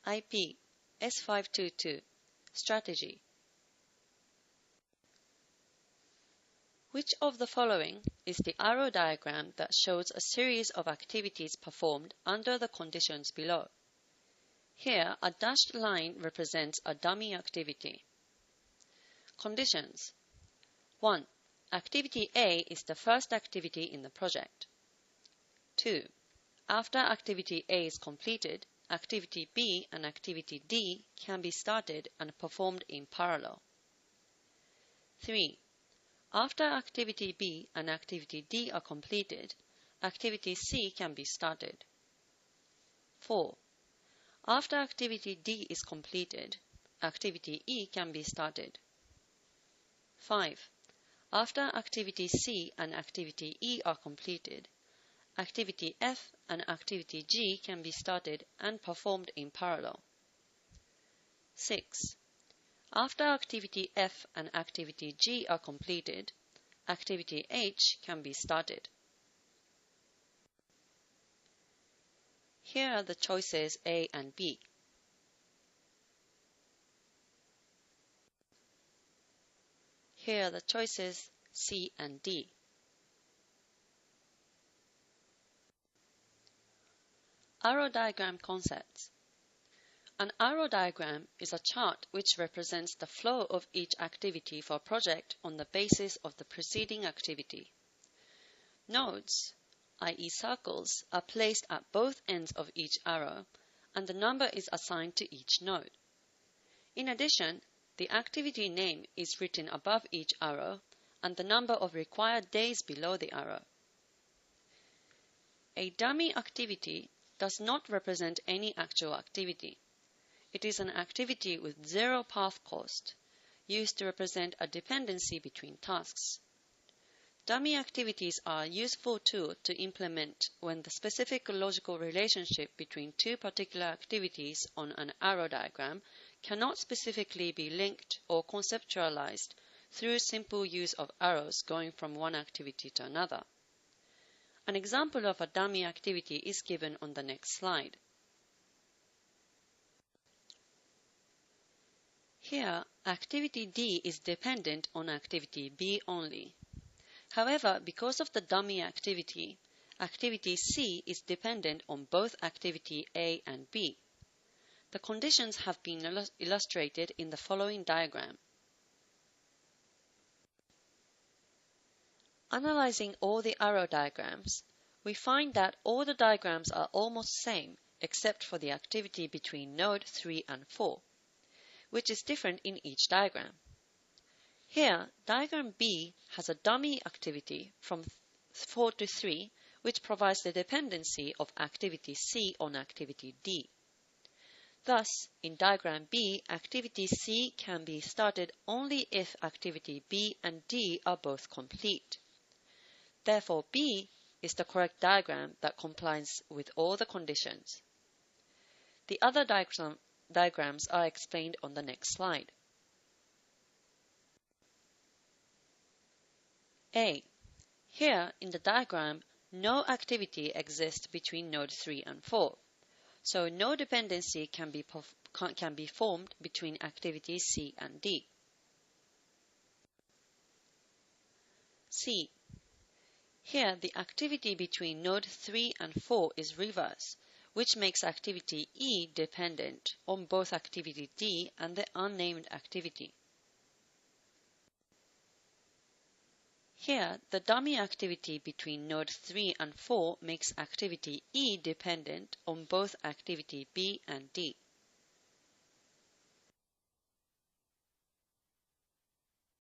IP S522 Strategy. Which of the following is the arrow diagram that shows a series of activities performed under the conditions below? Here, a dashed line represents a dummy activity. Conditions. 1. Activity A is the first activity in the project. 2. After activity A is completed, activity B and activity D can be started and performed in parallel. 3. After activity B and activity D are completed, activity C can be started. 4. After activity D is completed, activity E can be started. 5. After activity C and activity E are completed, activity F and activity G can be started and performed in parallel. 6. After activity F and activity G are completed, activity H can be started. Here are the choices A and B. Here are the choices C and D. Arrow diagram concepts. An arrow diagram is a chart which represents the flow of each activity for a project on the basis of the preceding activity. Nodes, i.e. circles, are placed at both ends of each arrow, and the number is assigned to each node. In addition, the activity name is written above each arrow, and the number of required days below the arrow. A dummy activity does not represent any actual activity. It is an activity with zero path cost, used to represent a dependency between tasks. Dummy activities are a useful tool to implement when the specific logical relationship between two particular activities on an arrow diagram cannot specifically be linked or conceptualized through simple use of arrows going from one activity to another. An example of a dummy activity is given on the next slide. Here, activity D is dependent on activity B only. However, because of the dummy activity, activity C is dependent on both activity A and B. The conditions have been illustrated in the following diagram. Analyzing all the arrow diagrams, we find that all the diagrams are almost same except for the activity between node 3 and 4, which is different in each diagram. Here, diagram B has a dummy activity from 4 to 3, which provides the dependency of activity C on activity D. Thus, in diagram B, activity C can be started only if activity B and D are both complete. Therefore, B is the correct diagram that complies with all the conditions. The other diagrams are explained on the next slide. A. Here, in the diagram, no activity exists between node 3 and 4, so no dependency can be formed between activities C and D. C. Here, the activity between node 3 and 4 is reverse, which makes activity E dependent on both activity D and the unnamed activity. Here, the dummy activity between node 3 and 4 makes activity E dependent on both activity B and D.